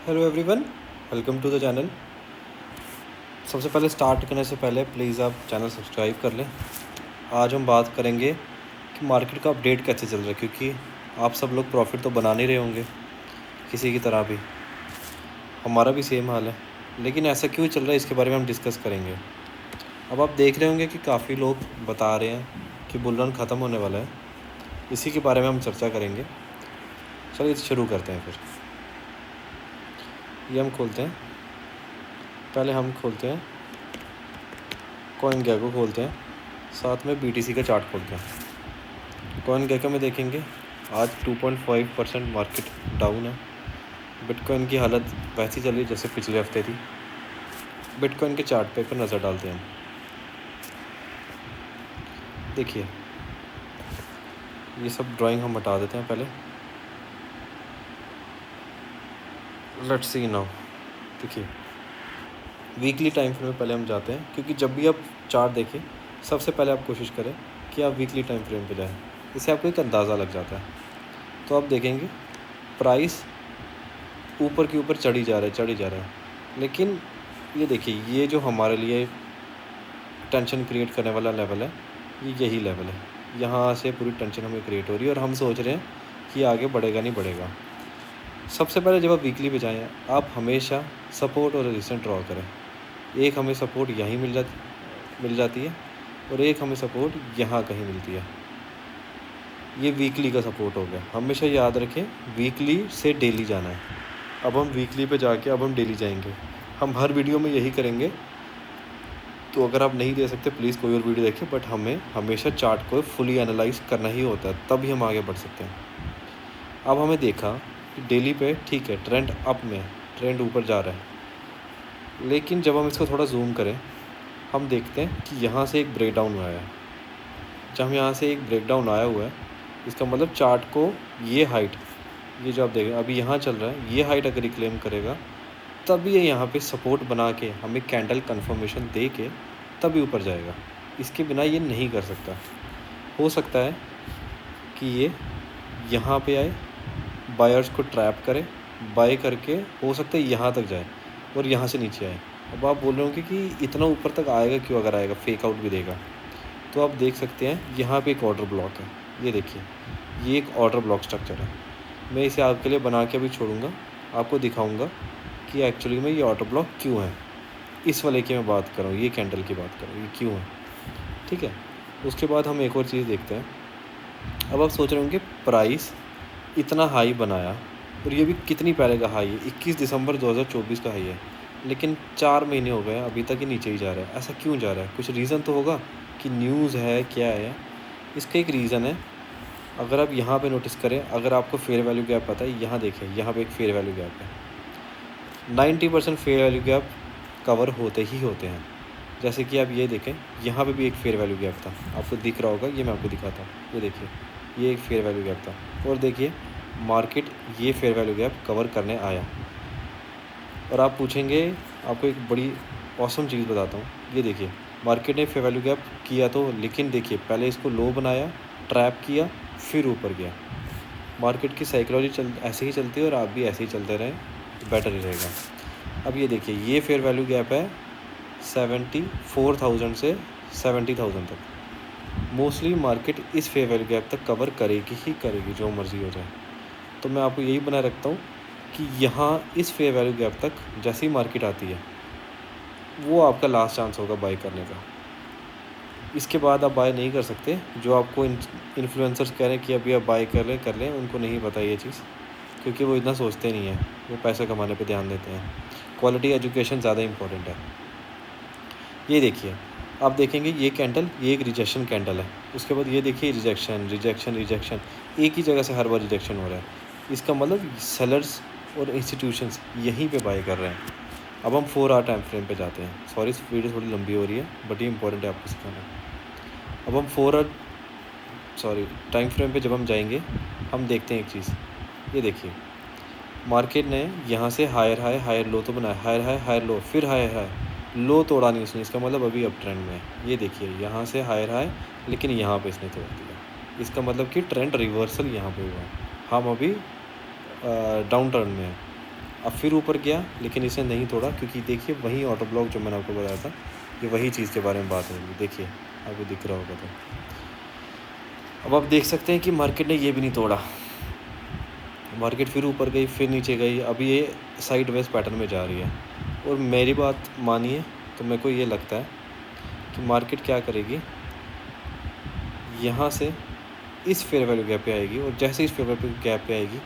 Hello everyone, welcome to the channel. सबसे पहले start करने से पहले प्लीज़ आप चैनल सब्सक्राइब कर लें। आज हम बात करेंगे कि मार्केट का अपडेट कैसे चल रहा है, क्योंकि आप सब लोग प्रॉफिट तो बना नहीं रहे होंगे किसी की तरह भी। हमारा भी सेम हाल है, लेकिन ऐसा क्यों चल रहा है इसके बारे में हम डिस्कस करेंगे। अब आप देख रहे होंगे कि काफ़ी लोग बता रहे हैं कि बुल रन ख़त्म होने वाला है। इसी के बारे में हम चर्चा करेंगे। चलिए शुरू करते हैं। फिर ये हम खोलते हैं। पहले हम खोलते हैं CoinGecko खोलते हैं, साथ में BTC का चार्ट खोलते हैं। CoinGecko में देखेंगे आज 2.5% मार्केट डाउन है। बिटकॉइन की हालत वैसी चल रही जैसे पिछले हफ्ते थी। बिटकॉइन के चार्ट पे पर नज़र डालते हैं। देखिए, ये सब ड्राइंग हम हटा देते हैं पहले। Let's see now. देखिए, वीकली टाइम फ्रेम में पहले हम जाते हैं, क्योंकि जब भी आप चार्ट देखें सबसे पहले आप कोशिश करें कि आप वीकली टाइम फ्रेम पे जाएं। इससे आपको एक अंदाज़ा लग जाता है। तो आप देखेंगे प्राइस ऊपर के ऊपर चढ़ी जा रहा है। लेकिन ये देखिए, ये जो हमारे लिए टेंशन क्रिएट करने वाला लेवल है, ये यही लेवल है। यहाँ से पूरी टेंशन हमें क्रिएट हो रही है और हम सोच रहे हैं कि आगे बढ़ेगा नहीं बढ़ेगा। सबसे पहले जब आप वीकली पे जाएँ, आप हमेशा सपोर्ट और रेजिस्टेंस ड्रॉ करें। एक हमें सपोर्ट यहीं मिल जाती है और एक हमें सपोर्ट यहाँ कहीं मिलती है। ये वीकली का सपोर्ट हो गया। हमेशा याद रखें, वीकली से डेली जाना है। अब हम वीकली पे जाके अब हम डेली जाएंगे। हम हर वीडियो में यही करेंगे। तो अगर आप नहीं दे सकते प्लीज़ कोई और वीडियो देखिए, बट हमें हमेशा चार्ट को फुली एनालाइज करना ही होता है, तभी हम आगे बढ़ सकते हैं। अब हमें देखा कि डेली पे ठीक है, ट्रेंड अप में, ट्रेंड ऊपर जा रहा है। लेकिन जब हम इसको थोड़ा जूम करें, हम देखते हैं कि यहाँ से एक ब्रेकडाउन आया है। जब यहाँ से एक ब्रेकडाउन आया हुआ है, इसका मतलब चार्ट को ये हाइट, ये जो आप देख रहे हैं अभी यहाँ चल रहा है, ये हाइट अगर रिक्लेम करेगा तभी ये यहाँ पे सपोर्ट बना के हमें कैंडल कन्फर्मेशन दे के तभी ऊपर जाएगा। इसके बिना ये नहीं कर सकता। हो सकता है कि ये यहाँ पे आए, बायर्स को ट्रैप करे, बाय करके हो सकता है यहाँ तक जाए और यहाँ से नीचे आए। अब आप बोल रहे होंगे कि इतना ऊपर तक आएगा क्यों, अगर आएगा फेक आउट भी देगा। तो आप देख सकते हैं यहाँ पे एक ऑर्डर ब्लॉक है। ये देखिए, ये एक ऑर्डर ब्लॉक स्ट्रक्चर है। मैं इसे आपके लिए बना के अभी छोड़ूंगा, आपको दिखाऊंगा कि एक्चुअली में ये ऑर्डर ब्लॉक क्यों है। इस वाले की मैं बात कर रहा हूँ, ये कैंडल की बात कर रहा हूँ, ये क्यों है। ठीक है, उसके बाद हम एक और चीज़ देखते हैं। अब आप सोच रहे होंगे प्राइस इतना हाई बनाया और ये भी कितनी पहले का हाई है, 21 दिसंबर 2024 का हाई है, लेकिन 4 महीने हो गए अभी तक ही नीचे ही जा रहा है। ऐसा क्यों जा रहा है? कुछ रीज़न तो होगा कि न्यूज़ है, क्या है। इसका एक रीज़न है। अगर आप यहाँ पे नोटिस करें, अगर आपको फेयर वैल्यू गैप पता है, यहाँ देखें, यहाँ पे एक फेयर वैल्यू गैप है। 90% फेयर वैल्यू गैप कवर होते ही होते हैं। जैसे कि आप ये देखें, यहाँ पे भी एक फेयर वैल्यू गैप था, आपको दिख रहा होगा, ये मैं आपको दिखाता हूँ। ये देखिए, ये एक फेयर वैल्यू गैप था और देखिए मार्केट ये फेयर वैल्यू गैप कवर करने आया। और आप पूछेंगे, आपको एक बड़ी ऑसम चीज़ बताता हूँ। ये देखिए, मार्केट ने फेयर वैल्यू गैप किया तो, लेकिन देखिए पहले इसको लो बनाया, ट्रैप किया, फिर ऊपर गया। मार्केट की साइकोलॉजी ऐसे ही चलती है और आप भी ऐसे ही चलते रहें तो बेटर ही रहेगा। अब ये देखिए, ये फेयर वैल्यू गैप है 74,000 से 70,000 तक। मोस्टली मार्केट इस फेयर वैल्यू गैप तक कवर करेगी ही करेगी, जो मर्ज़ी हो जाए। तो मैं आपको यही बनाए रखता हूँ कि यहाँ इस फेयर वैल्यू गैप तक जैसे ही मार्केट आती है, वो आपका लास्ट चांस होगा बाय करने का। इसके बाद आप बाय नहीं कर सकते। जो आपको इन्फ्लुएंसर्स कह रहे हैं कि अभी आप बाय कर लें, उनको नहीं पता ये चीज़, क्योंकि वो इतना सोचते नहीं हैं, वो पैसा कमाने पे ध्यान देते हैं। क्वालिटी एजुकेशन ज़्यादा इम्पोर्टेंट है। ये देखिए, आप देखेंगे ये कैंडल, ये एक रिजेक्शन कैंडल है। उसके बाद ये देखिए रिजेक्शन रिजेक्शन रिजेक्शन, एक ही जगह से हर बार रिजेक्शन हो रहा है। इसका मतलब सेलर्स और इंस्टीट्यूशंस यहीं पे बाय कर रहे हैं। अब हम 4 आवर टाइम फ्रेम पे जाते हैं। सॉरी, इस वीडियो थोड़ी लंबी हो रही है, बट ये इंपॉर्टेंट है आपको सिखाना। अब हम 4 आवर टाइम फ्रेम पे जब हम जाएंगे, हम देखते हैं एक चीज़। ये देखिए, मार्केट ने यहाँ से हायर हाई हायर लो तो बनाया, हायर हाई हायर लो, फिर हायर हाई लो तोड़ा नहीं उसने। इसका मतलब अभी अप ट्रेंड में है। ये देखिए, यहाँ से हायर हाई, लेकिन यहाँ पे इसने तोड़ दिया। इसका मतलब कि ट्रेंड रिवर्सल यहाँ पे हुआ है। हम अभी डाउन टर्न में हैं। अब फिर ऊपर गया लेकिन इसे नहीं तोड़ा, क्योंकि देखिए वही ऑटो ब्लॉक जो मैंने आपको बताया था, ये वही चीज़ के बारे में बात होगी। देखिए आपको दिख रहा होगा। तो अब आप देख सकते हैं कि मार्केट ने ये भी नहीं तोड़ा, मार्केट फिर ऊपर गई, फिर नीचे गई, अभी ये साइड वेज पैटर्न में जा रही है। और मेरी बात मानिए तो मेरे को ये लगता है कि मार्केट क्या करेगी, यहाँ से इस फेयर वैल्यू गैप पे आएगी, और जैसे इस फेयर वैल्यू गैप पे आएगी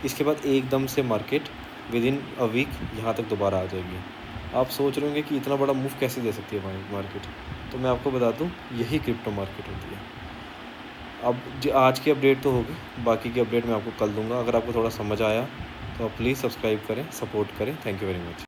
इसके बाद एकदम से market within a week यहाँ तक दोबारा आ जाएगी। आप सोच रहे होंगे कि इतना बड़ा मूव कैसे दे सकती है मार्केट, तो मैं आपको बता दूँ यही क्रिप्टो मार्केट होती है। अब आज की अपडेट तो होगी, बाकी की अपडेट मैं आपको कल दूंगा। अगर आपको थोड़ा समझ आया तो आप प्लीज़ सब्सक्राइब करें, सपोर्ट करें। Thank you very much.